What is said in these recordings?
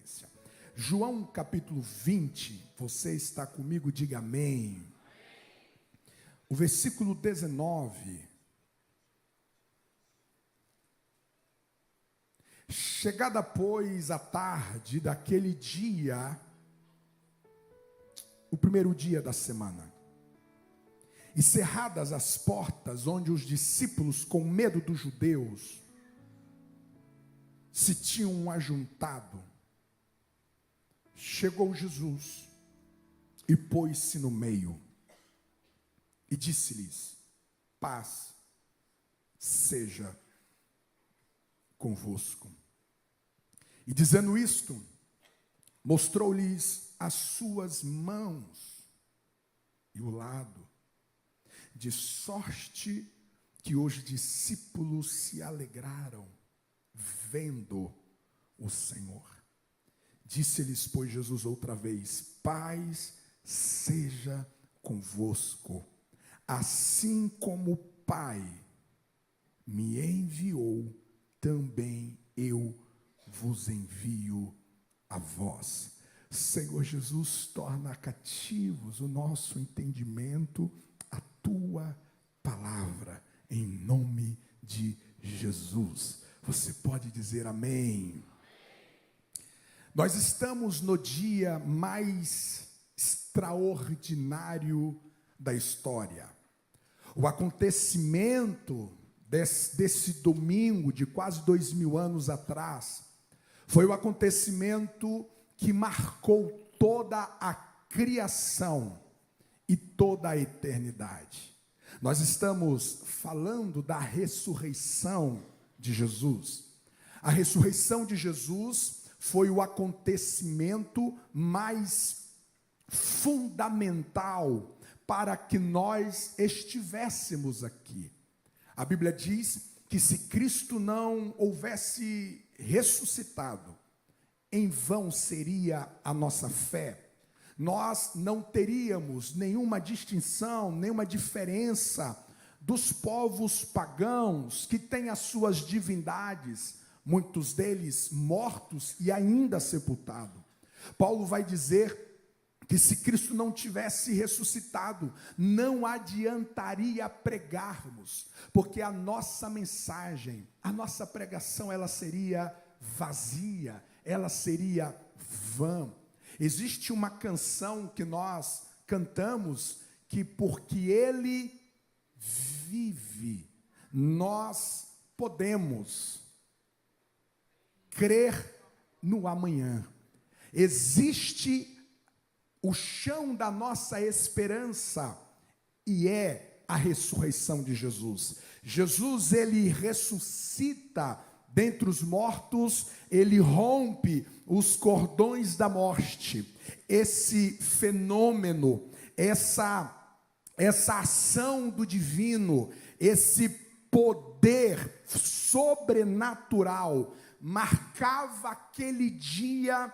referência. João capítulo 20, você está comigo, diga amém. O versículo 19. Chegada, pois, a tarde daquele dia, o primeiro dia da semana, e cerradas as portas onde os discípulos, com medo dos judeus, se tinham ajuntado, chegou Jesus e pôs-se no meio e disse-lhes: paz seja convosco. E dizendo isto, mostrou-lhes as suas mãos e o lado, de sorte que os discípulos se alegraram vendo o Senhor. Disse-lhes, pois, Jesus outra vez: paz seja convosco. Assim como o Pai me enviou, também eu vos envio a vós. Senhor Jesus, torna cativos o nosso entendimento, a tua palavra, em nome de Jesus. Você pode dizer amém? Nós estamos no dia mais extraordinário da história. O acontecimento desse domingo, de quase 2000 anos atrás, foi o acontecimento que marcou toda a criação e toda a eternidade. Nós estamos falando da ressurreição de Jesus. A ressurreição de Jesus foi o acontecimento mais fundamental para que nós estivéssemos aqui. A Bíblia diz que se Cristo não houvesse ressuscitado, em vão seria a nossa fé. Nós não teríamos nenhuma distinção, nenhuma diferença dos povos pagãos que têm as suas divindades, muitos deles mortos e ainda sepultados. Paulo vai dizer que se Cristo não tivesse ressuscitado, não adiantaria pregarmos, porque a nossa mensagem, a nossa pregação, ela seria vazia, ela seria vã. Existe uma canção que nós cantamos, que porque Ele vive, nós podemos crer no amanhã. Existe o chão da nossa esperança, e é a ressurreição de Jesus. Jesus, ele ressuscita dentre os mortos, ele rompe os cordões da morte. Esse fenômeno, essa ação do divino, esse poder sobrenatural, marcava aquele dia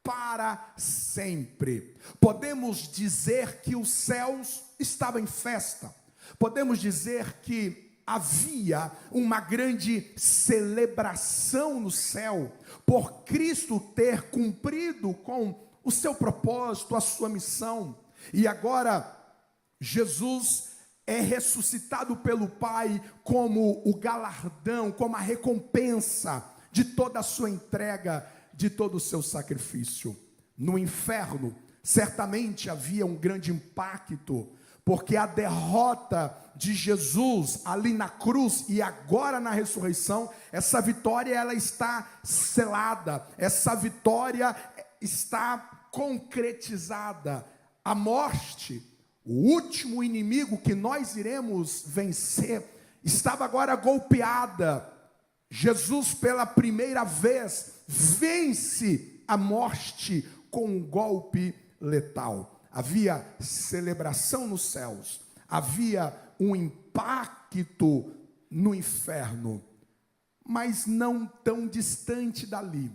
para sempre. Podemos dizer que os céus estavam em festa. Podemos dizer que havia uma grande celebração no céu, por Cristo ter cumprido com o seu propósito, a sua missão. E agora, Jesus é ressuscitado pelo Pai como o galardão, como a recompensa de toda a sua entrega, de todo o seu sacrifício. No inferno, certamente havia um grande impacto, porque a derrota de Jesus ali na cruz e agora na ressurreição, essa vitória ela está selada, essa vitória está concretizada. A morte, o último inimigo que nós iremos vencer, estava agora golpeada. Jesus, pela primeira vez, vence a morte com um golpe letal. Havia celebração nos céus, havia um impacto no inferno, mas não tão distante dali.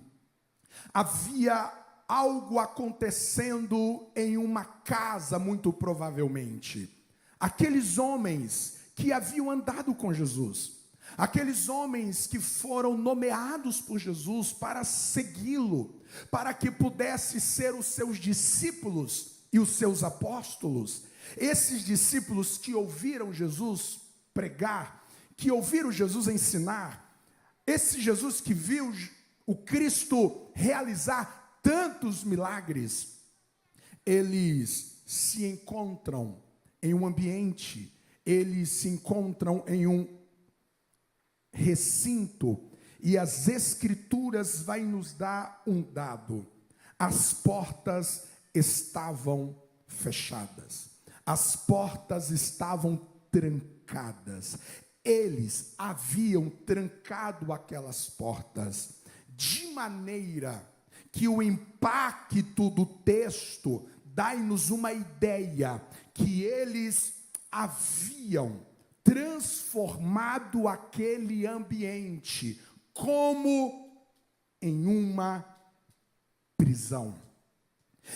Havia algo acontecendo em uma casa, muito provavelmente. Aqueles homens que haviam andado com Jesus, Aqueles homens que foram nomeados por Jesus para segui-lo, para que pudesse ser os seus discípulos e os seus apóstolos. Esses discípulos que ouviram Jesus pregar, que ouviram Jesus ensinar, esse Jesus que viu o Cristo realizar tantos milagres, eles se encontram em um ambiente, eles se encontram em um recinto, e as Escrituras vai nos dar um dado: as portas estavam fechadas, as portas estavam trancadas. Eles haviam trancado aquelas portas, de maneira que o impacto do texto dá-nos uma ideia que eles haviam transformado aquele ambiente como em uma prisão.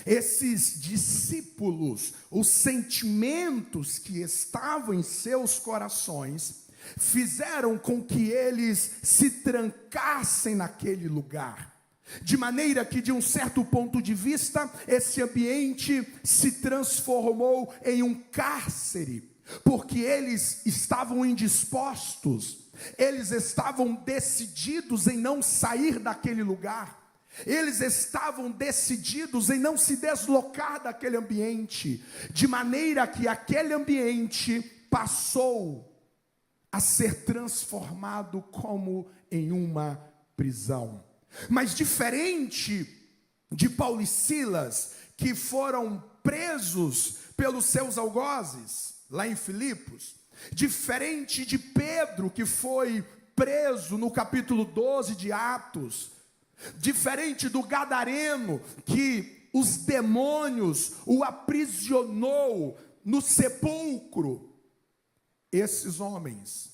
Esses discípulos, os sentimentos que estavam em seus corações, fizeram com que eles se trancassem naquele lugar, de maneira que, de um certo ponto de vista, esse ambiente se transformou em um cárcere, porque eles estavam indispostos, eles estavam decididos em não sair daquele lugar, eles estavam decididos em não se deslocar daquele ambiente, de maneira que aquele ambiente passou a ser transformado como em uma prisão. Mas diferente de Paulo e Silas, que foram presos pelos seus algozes, lá em Filipos, diferente de Pedro, que foi preso no capítulo 12 de Atos, diferente do gadareno, que os demônios o aprisionou no sepulcro, esses homens,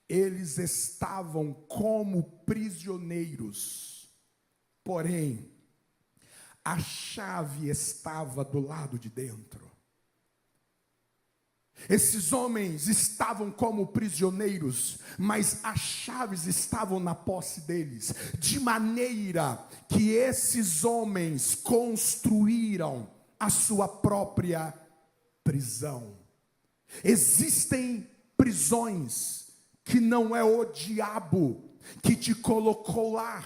eles estavam como prisioneiros, porém, a chave estava do lado de dentro. Esses homens estavam como prisioneiros, mas as chaves estavam na posse deles, de maneira que esses homens construíram a sua própria prisão. Existem prisões que não é o diabo que te colocou lá.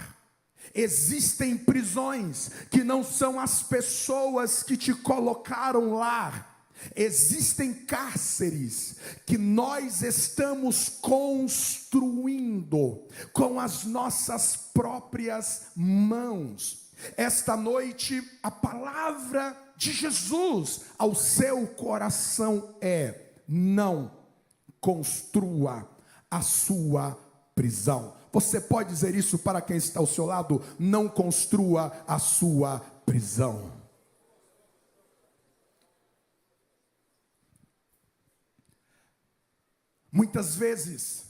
Existem prisões que não são as pessoas que te colocaram lá. Existem cárceres que nós estamos construindo com as nossas próprias mãos. Esta noite, a palavra de Jesus ao seu coração é: não construa a sua prisão. Você pode dizer isso para quem está ao seu lado? Não construa a sua prisão. Muitas vezes,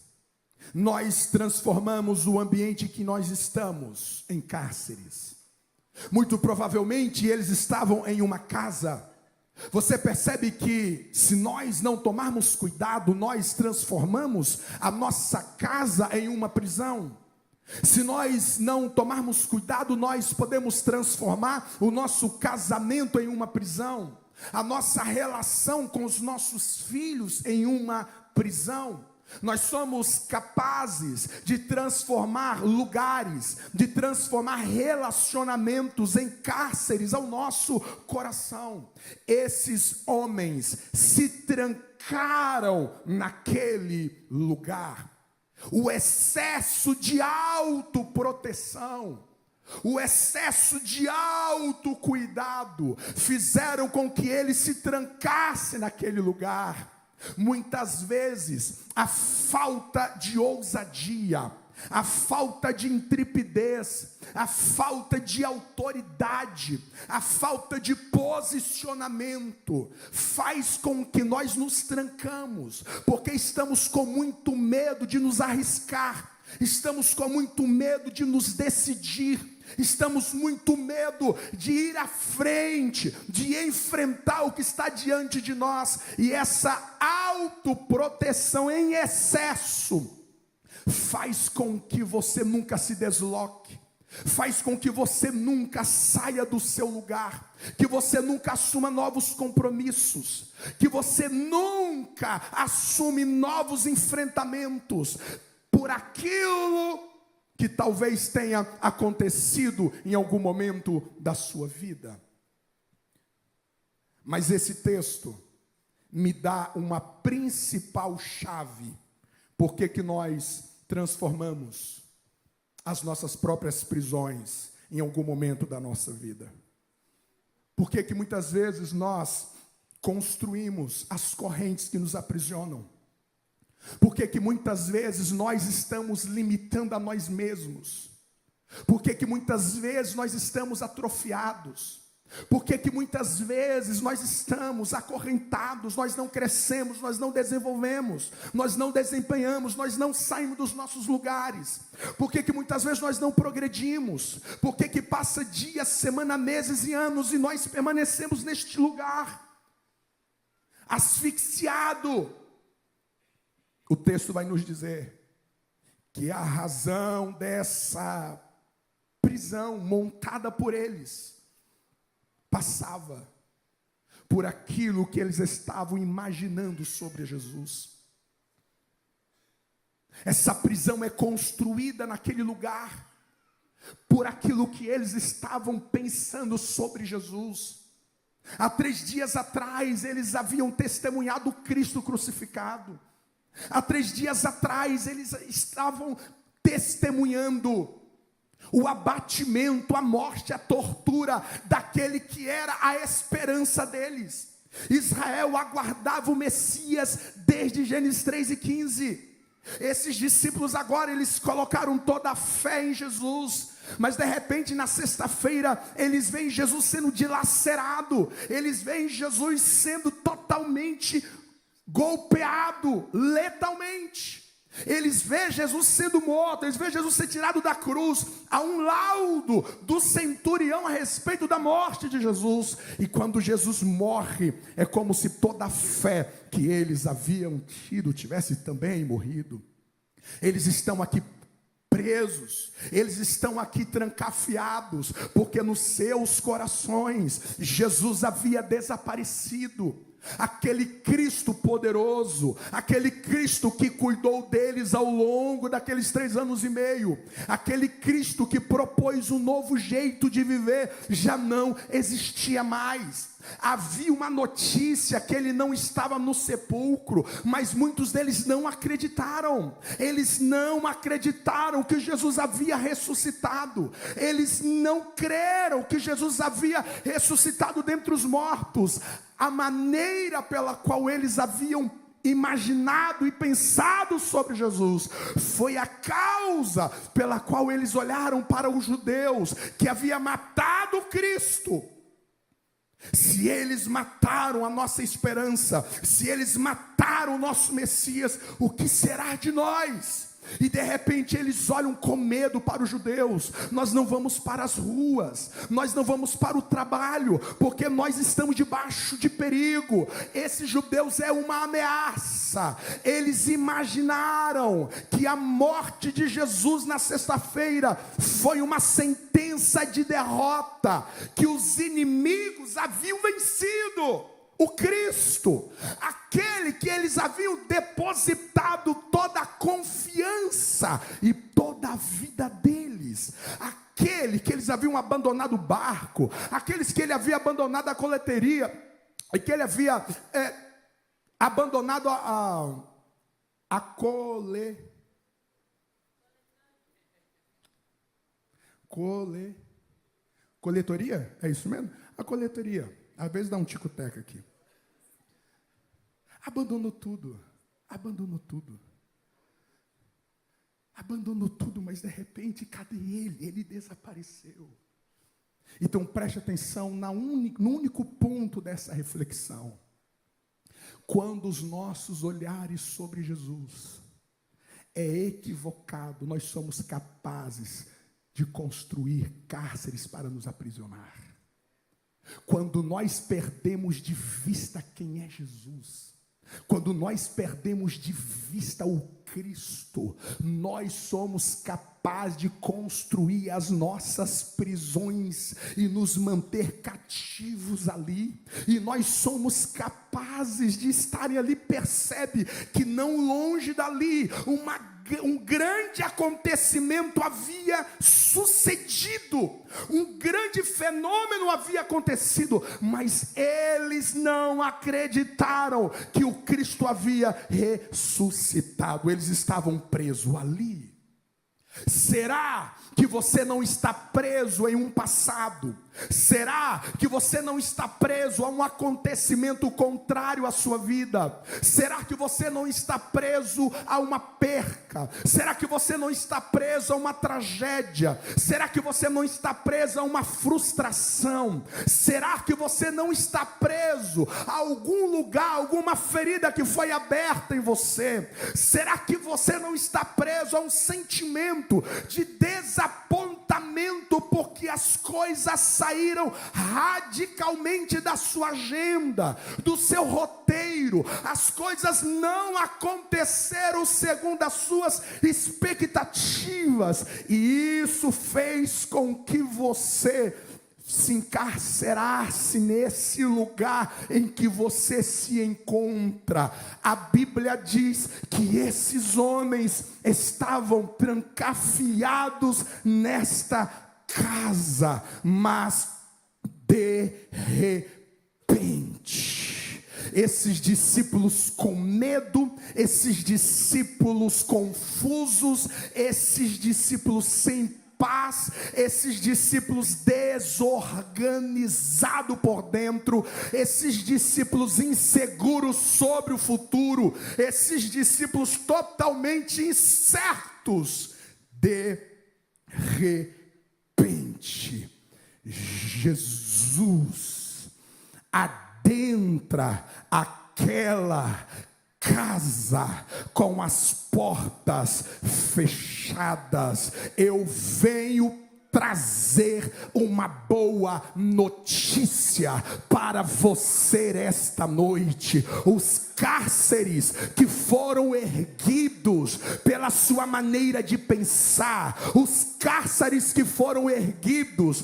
nós transformamos o ambiente que nós estamos em cárceres. Muito provavelmente, eles estavam em uma casa. Você percebe que, se nós não tomarmos cuidado, nós transformamos a nossa casa em uma prisão. Se nós não tomarmos cuidado, nós podemos transformar o nosso casamento em uma prisão, a nossa relação com os nossos filhos em uma prisão. Nós somos capazes de transformar lugares, de transformar relacionamentos em cárceres ao nosso coração. Esses homens se trancaram naquele lugar. O excesso de autoproteção, o excesso de autocuidado fizeram com que ele se trancasse naquele lugar. Muitas vezes, a falta de ousadia, a falta de intrepidez, a falta de autoridade, a falta de posicionamento faz com que nós nos trancamos, porque estamos com muito medo de nos arriscar, estamos com muito medo de nos decidir, estamos muito medo de ir à frente, de enfrentar o que está diante de nós, e essa autoproteção em excesso faz com que você nunca se desloque, faz com que você nunca saia do seu lugar, que você nunca assuma novos compromissos, que você nunca assume novos enfrentamentos por aquilo que talvez tenha acontecido em algum momento da sua vida. Mas esse texto me dá uma principal chave. Por que nós transformamos as nossas próprias prisões em algum momento da nossa vida? Por que muitas vezes nós construímos as correntes que nos aprisionam? Por que muitas vezes nós estamos limitando a nós mesmos? Por que muitas vezes nós estamos atrofiados? Por que muitas vezes nós estamos acorrentados, nós não crescemos, nós não desenvolvemos, nós não desempenhamos, nós não saímos dos nossos lugares? Por que muitas vezes nós não progredimos? Por que passa dias, semana, meses e anos e nós permanecemos neste lugar, asfixiado? O texto vai nos dizer que a razão dessa prisão montada por eles passava por aquilo que eles estavam imaginando sobre Jesus. Essa prisão é construída naquele lugar por aquilo que eles estavam pensando sobre Jesus. Há 3 dias atrás eles haviam testemunhado Cristo crucificado. Há 3 dias atrás eles estavam testemunhando o abatimento, a morte, a tortura daquele que era a esperança deles. Israel aguardava o Messias desde Gênesis 3:15. Esses discípulos agora, eles colocaram toda a fé em Jesus, mas de repente na sexta-feira eles veem Jesus sendo dilacerado, eles veem Jesus sendo totalmente golpeado, letalmente. Eles veem Jesus sendo morto, eles veem Jesus ser tirado da cruz. Há um laudo do centurião a respeito da morte de Jesus. E quando Jesus morre, é como se toda a fé que eles haviam tido tivesse também morrido. Eles estão aqui presos, eles estão aqui trancafiados, porque nos seus corações Jesus havia desaparecido. Aquele Cristo poderoso, aquele Cristo que cuidou deles ao longo daqueles 3 anos e meio, aquele Cristo que propôs um novo jeito de viver, já não existia mais. Havia uma notícia que ele não estava no sepulcro, mas muitos deles não acreditaram. Eles não acreditaram que Jesus havia ressuscitado. Eles não creram que Jesus havia ressuscitado dentre os mortos. A maneira pela qual eles haviam imaginado e pensado sobre Jesus foi a causa pela qual eles olharam para os judeus que havia matado Cristo. Se eles mataram a nossa esperança, se eles mataram o nosso Messias, o que será de nós? E de repente eles olham com medo para os judeus. Nós não vamos para as ruas, nós não vamos para o trabalho, porque nós estamos debaixo de perigo. Esses judeus é uma ameaça. Eles imaginaram que a morte de Jesus na sexta-feira foi uma sentença de derrota, que os inimigos haviam vencido o Cristo, aquele que eles haviam depositado toda a confiança e toda a vida deles, aquele que eles haviam abandonado o barco, aqueles que ele havia abandonado a coleteria, e que ele havia abandonado a coletoria, é isso mesmo? A coletoria, às vezes dá um tico-teco aqui. Abandonou tudo, mas de repente, cadê ele? Ele desapareceu. Então preste atenção no único ponto dessa reflexão. Quando os nossos olhares sobre Jesus é equivocado, nós somos capazes de construir cárceres para nos aprisionar. Quando nós perdemos de vista quem é Jesus, Quando nós perdemos de vista o Cristo, nós somos capazes de construir as nossas prisões e nos manter cativos ali, e nós somos capazes de estarem ali. Percebe que não longe dali um grande acontecimento havia sucedido, um grande fenômeno havia acontecido, mas eles não acreditaram que o Cristo havia ressuscitado. Eles estavam presos ali. Será que você não está preso em um passado? Será que você não está preso a um acontecimento contrário à sua vida? Será que você não está preso a uma perca? Será que você não está preso a uma tragédia? Será que você não está preso a uma frustração? Será que você não está preso a algum lugar, alguma ferida que foi aberta em você? Será que você não está preso a um sentimento de desapontamento porque as coisas saíram radicalmente da sua agenda, do seu roteiro, as coisas não aconteceram segundo as suas expectativas, e isso fez com que você se encarcerasse nesse lugar em que você se encontra. A Bíblia diz que esses homens estavam trancafiados nesta casa, mas de repente, esses discípulos com medo, esses discípulos confusos, esses discípulos sem paz, esses discípulos desorganizados por dentro, esses discípulos inseguros sobre o futuro, esses discípulos totalmente incertos, de repente, Jesus adentra aquela casa com as portas fechadas. Eu venho trazer uma boa notícia para você esta noite. Os cárceres que foram erguidos pela sua maneira de pensar, os cárceres que foram erguidos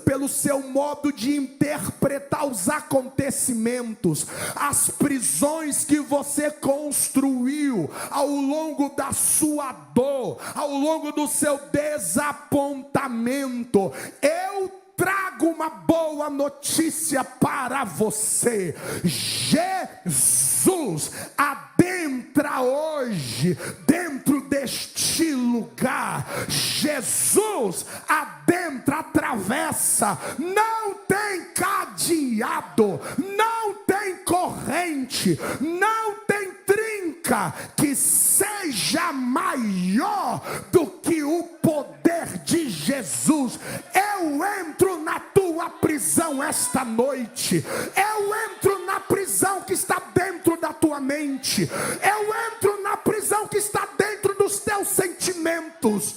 pelo seu modo de interpretar os acontecimentos, as prisões que você construiu ao longo da sua dor, ao longo do seu desapontamento, eu trago uma boa notícia para você. Jesus adentra hoje dentro deste lugar. Jesus adentra, atravessa. Não tem cadeado, não tem corrente, não tem trinca que seja maior do que o poder de Jesus. Eu entro na tua prisão esta noite. Eu entro na prisão que está dentro da tua mente. Eu entro na prisão que está dentro dos teus sentimentos.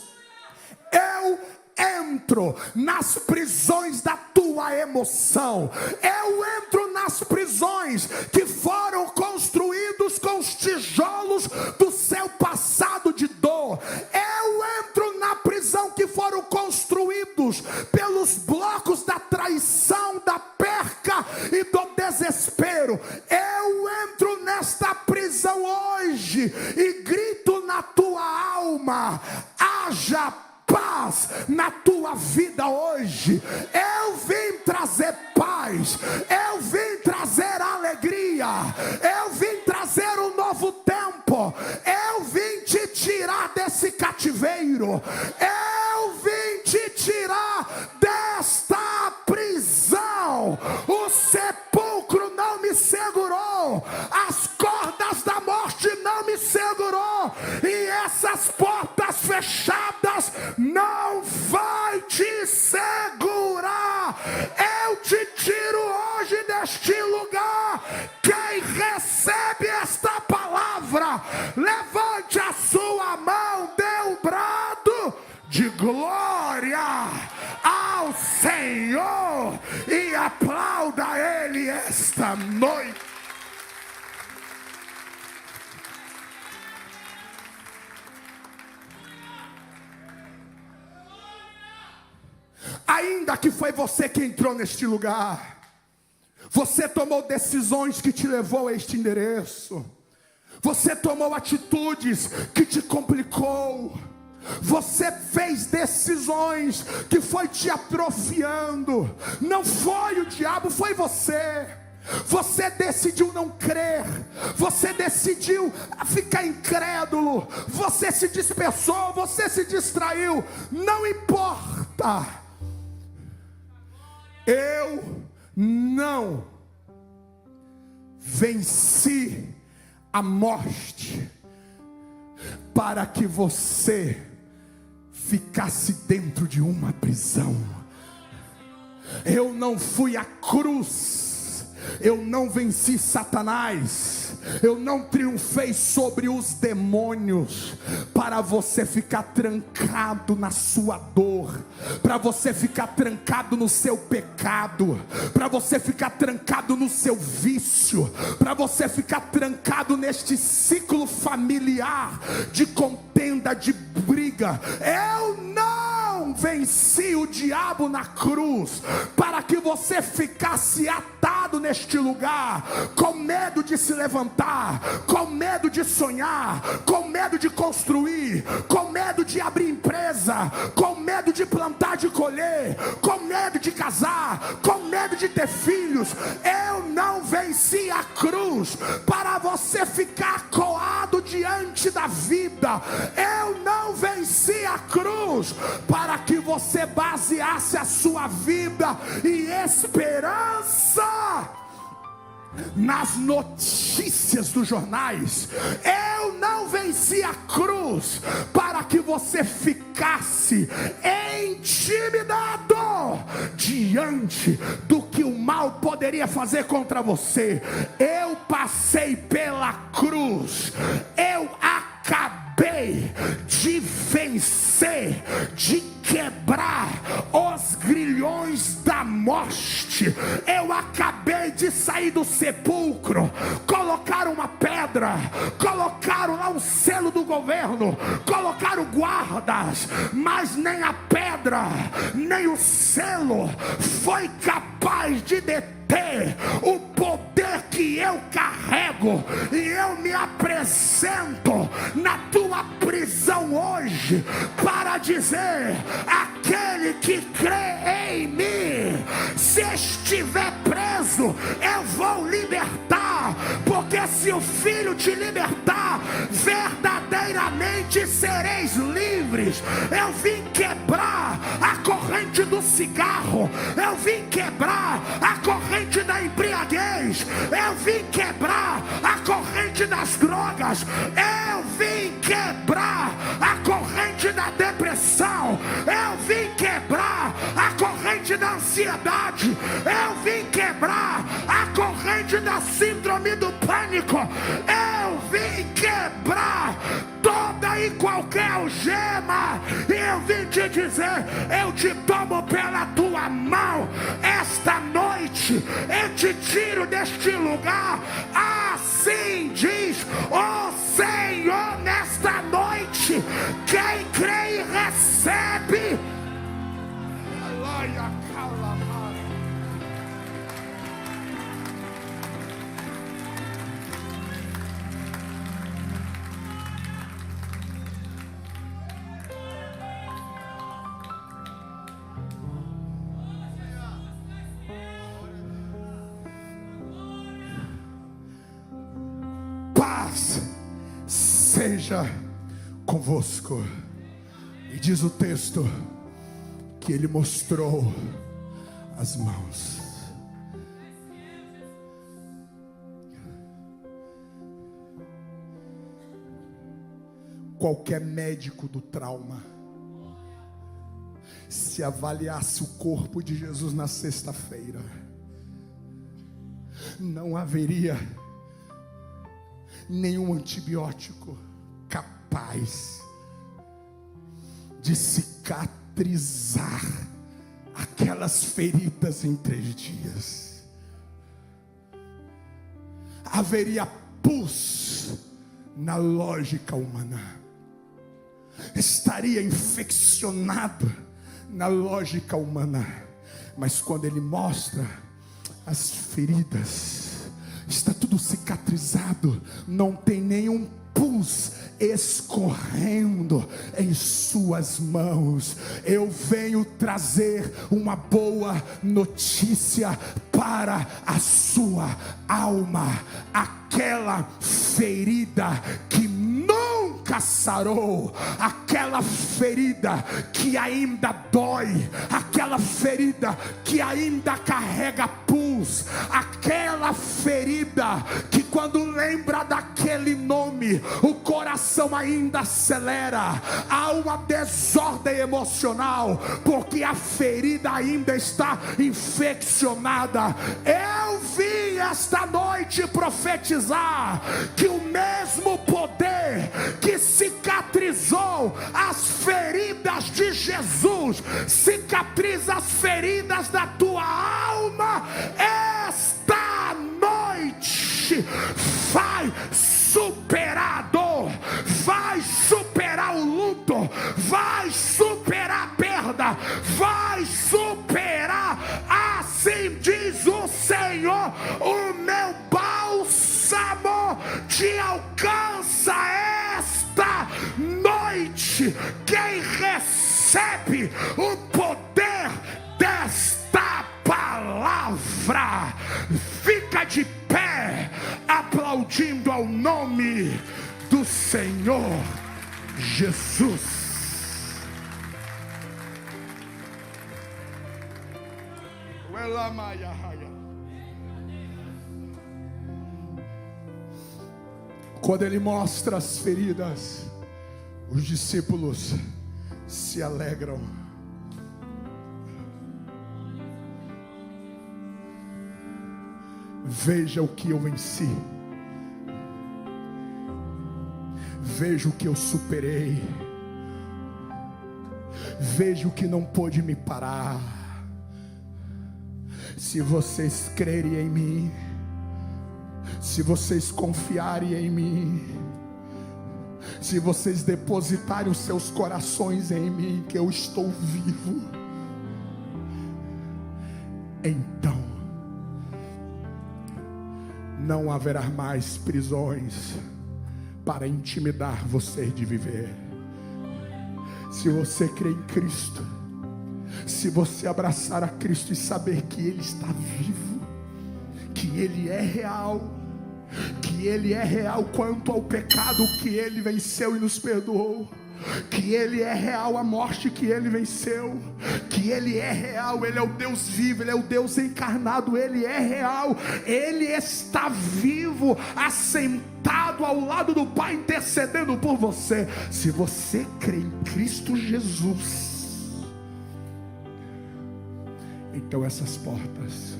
Eu entro nas prisões da tua emoção. Eu entro nas prisões que foram construídos com os tijolos do seu passado de dor. Eu entro na prisão que foram construídos pelos blocos da traição, da perca e do desespero. Eu entro nesta prisão hoje e grito na tua alma: haja paz na tua vida hoje. Eu vim trazer paz, eu vim trazer alegria, eu vim trazer um novo tempo, eu vim te tirar desse cativeiro, eu vim te tirar desta prisão. O sepulcro não me segurou, as cordas da morte não me segurou, e essas portas fechadas não vai te segurar. Eu te tiro hoje deste lugar. Quem recebe esta palavra, levante a sua mão, dê um brado de glória ao Senhor e aplauda Ele esta noite. ainda que foi você que entrou neste lugar, você tomou decisões que te levou a este endereço, você tomou atitudes que te complicou, você fez decisões que foi te atrofiando. Não foi o diabo, foi você. Você decidiu não crer, você decidiu ficar incrédulo, você se dispersou, você se distraiu. Não importa. Eu não venci a morte para que você ficasse dentro de uma prisão. Eu não fui à cruz, eu não venci Satanás, eu não triunfei sobre os demônios para você ficar trancado na sua dor, para você ficar trancado no seu pecado, para você ficar trancado no seu vício, para você ficar trancado neste ciclo familiar de contenda, de briga. Eu não venci o diabo na cruz para que você ficasse atado neste lugar, com medo de se levantar, com medo de sonhar, com medo de construir, com medo de abrir empresa, com medo de plantar, de colher, com medo de casar, com medo de ter filhos. Eu não venci a cruz para você ficar coado diante da vida. Eu não venci a cruz para que você baseasse a sua vida e esperança nas notícias dos jornais. Eu não venci a cruz para que você ficasse intimidado diante do que o mal poderia fazer contra você. Eu passei pela cruz, eu acabei de vencer, de quebrar os grilhões da morte. Eu acabei de sair do sepulcro. Colocaram uma pedra, colocaram lá um selo do governo, colocaram guardas, mas nem a pedra, nem o selo foi capaz de deter o poder que eu carrego. E eu me apresento na tua prisão hoje para dizer: aquele que crê em mim, se estiver preso, eu vou libertar, porque se o Filho te libertar, verdadeiramente sereis livres. Eu vim quebrar a corrente do cigarro, eu vim quebrar a corrente da embriaguez, eu vim quebrar a corrente das drogas, eu vim quebrar a corrente da depressão, eu vim quebrar a corrente da ansiedade, eu vim quebrar a corrente da síndrome do pânico, eu vim quebrar toda e qualquer algema, e eu vim te dizer: eu te tomo pela tua mão esta noite, eu te tiro deste lugar. Assim diz o Senhor nesta noite. Quem crê e recebe, paz seja convosco. E diz o texto que ele mostrou as mãos. Qualquer médico do trauma, se avaliasse o corpo de Jesus na sexta-feira, não haveria nenhum antibiótico capaz de cicatrizar aquelas feridas em 3 dias. Haveria pus na lógica humana, estaria infeccionado na lógica humana, mas quando Ele mostra as feridas, está tudo cicatrizado, não tem nenhum pus escorrendo em suas mãos. Eu venho trazer uma boa notícia para a sua alma. Aquela ferida que nunca sarou, aquela ferida que ainda dói, aquela ferida que ainda carrega pus, aquela ferida que quando lembra daquele nome, o coração ainda acelera, há uma desordem emocional, porque a ferida ainda está infeccionada. Eu vim esta noite profetizar que o mesmo poder que cicatrizou as feridas de Jesus, cicatriza as feridas da tua alma. Esta noite vai superar a dor, vai superar o luto, vai superar a perda, vai superar. Assim diz o Senhor: o meu bálsamo te alcança esta noite. Quem recebe o poder desta palavra, fica de pé, aplaudindo ao nome do Senhor Jesus. Quando Ele mostra as feridas, os discípulos se alegram. Veja o que eu venci, veja o que eu superei, veja o que não pôde me parar. Se vocês crerem em mim, se vocês confiarem em mim, se vocês depositarem os seus corações em mim, que eu estou vivo, então não haverá mais prisões para intimidar você de viver. Se você crê em Cristo, se você abraçar a Cristo e saber que Ele está vivo, que Ele é real, que Ele é real quanto ao pecado que Ele venceu e nos perdoou, que Ele é real a morte que Ele venceu, que Ele é real, Ele é o Deus vivo, Ele é o Deus encarnado, Ele é real, Ele está vivo, assentado ao lado do Pai, intercedendo por você. Se você crê em Cristo Jesus, então essas portas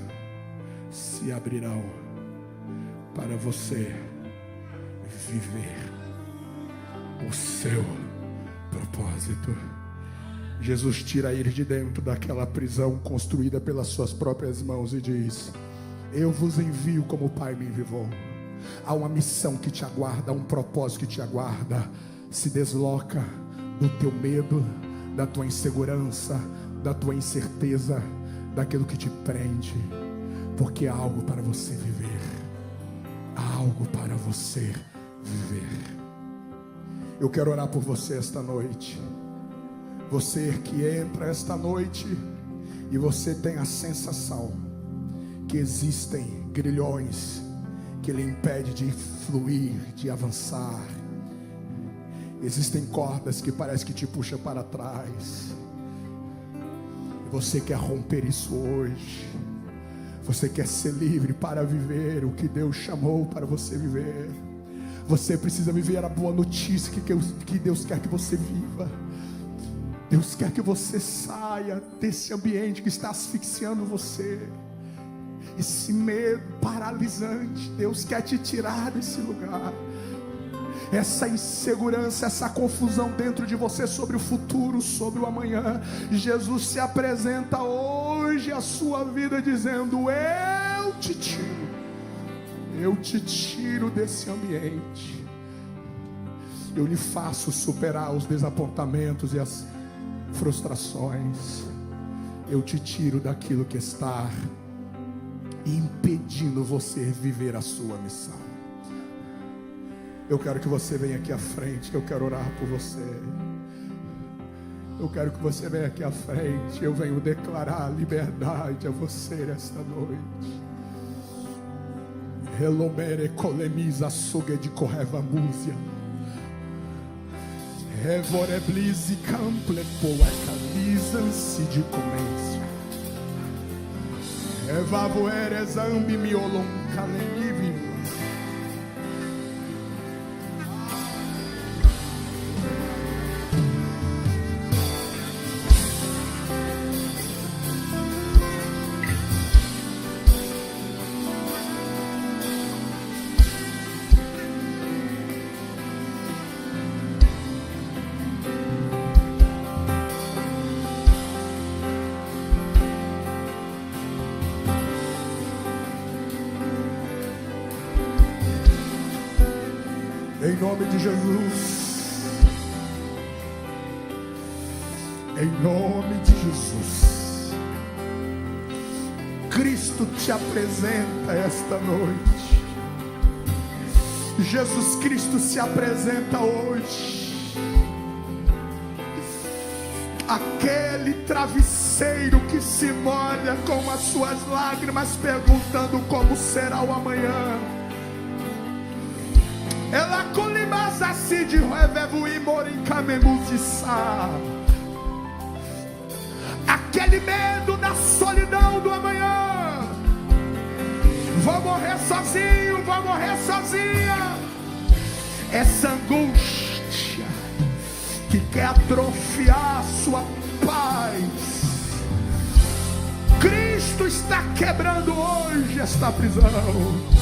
se abrirão para você viver o seu propósito. Jesus tira ele de dentro daquela prisão construída pelas suas próprias mãos e diz: eu vos envio como o Pai me enviou. Há uma missão que te aguarda, há um propósito que te aguarda. Se desloca do teu medo, da tua insegurança, da tua incerteza, daquilo que te prende, porque há algo para você viver. Há algo para você viver. Eu quero orar por você esta noite. Você que entra esta noite e você tem a sensação que existem grilhões que lhe impedem de fluir, de avançar. Existem cordas que parece que te puxam para trás. Você quer romper isso hoje. Você quer ser livre para viver o que Deus chamou para você viver. Você precisa viver a boa notícia que Deus quer que você viva. Deus quer que você saia desse ambiente que está asfixiando você. Esse medo paralisante, Deus quer te tirar desse lugar. Essa insegurança, essa confusão dentro de você sobre o futuro, sobre o amanhã. Jesus se apresenta hoje à sua vida dizendo: eu te tiro desse ambiente. Eu lhe faço superar os desapontamentos e as frustrações, eu te tiro daquilo que está impedindo você viver a sua missão. Eu quero que você venha aqui à frente, que eu quero orar por você. Eu quero que você venha aqui à frente. Eu venho declarar liberdade a você nesta noite. Relomere colemiza suge de correva múzia. Revoreblize cample poeca lisansi de comência. Evavoeres ambi miolon calenivi. Em nome de Jesus, em nome de Jesus, Cristo te apresenta esta noite. Jesus Cristo se apresenta hoje. Aquele travesseiro que se molha com as suas lágrimas, perguntando como será o amanhã. Ela colibas assim de revevo e morincamemusissá. Aquele medo da solidão do amanhã. Vou morrer sozinho, vou morrer sozinha. Essa angústia que quer atrofiar sua paz. Cristo está quebrando hoje esta prisão.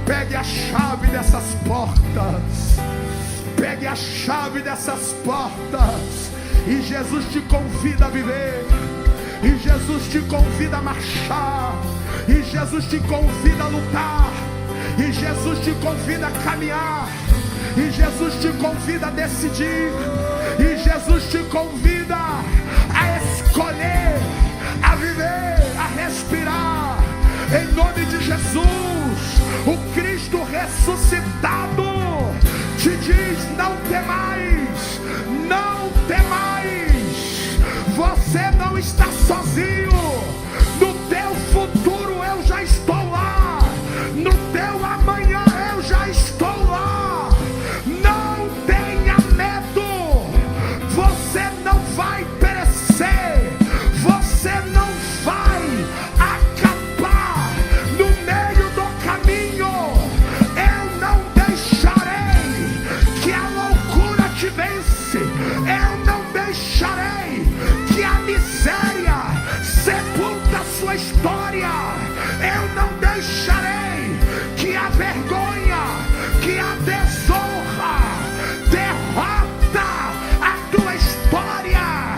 Pegue a chave dessas portas. Pegue a chave dessas portas. E Jesus te convida a viver. E Jesus te convida a marchar. E Jesus te convida a lutar. E Jesus te convida a caminhar. E Jesus te convida a decidir. E Jesus te convida a escolher, a viver, a respirar. Em nome de Jesus, o Cristo ressuscitado te diz: não temais, não temais. Você não está sozinho. No teu futuro eu já estou lá. No teu amanhã eu já estou lá. Não tenha medo. Você não vai perecer. Você não vai acabar no meio do caminho. Eu não deixarei que a loucura te vence. Eu não deixarei que a miséria sepulta sua história. Eu não deixarei que a vergonha, que a desonra derrota a tua história.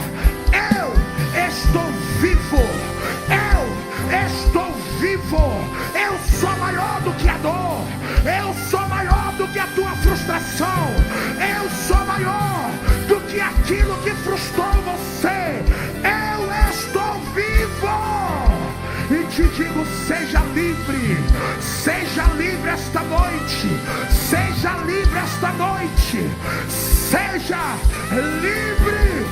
Eu estou vivo. Eu estou vivo. Eu sou maior do que a dor. Eu sou maior do que a tua frustração. Eu sou maior do que aquilo que frustrou você. Eu estou vivo. E te digo: seja livre. Seja livre esta noite. Seja livre esta noite. Seja livre.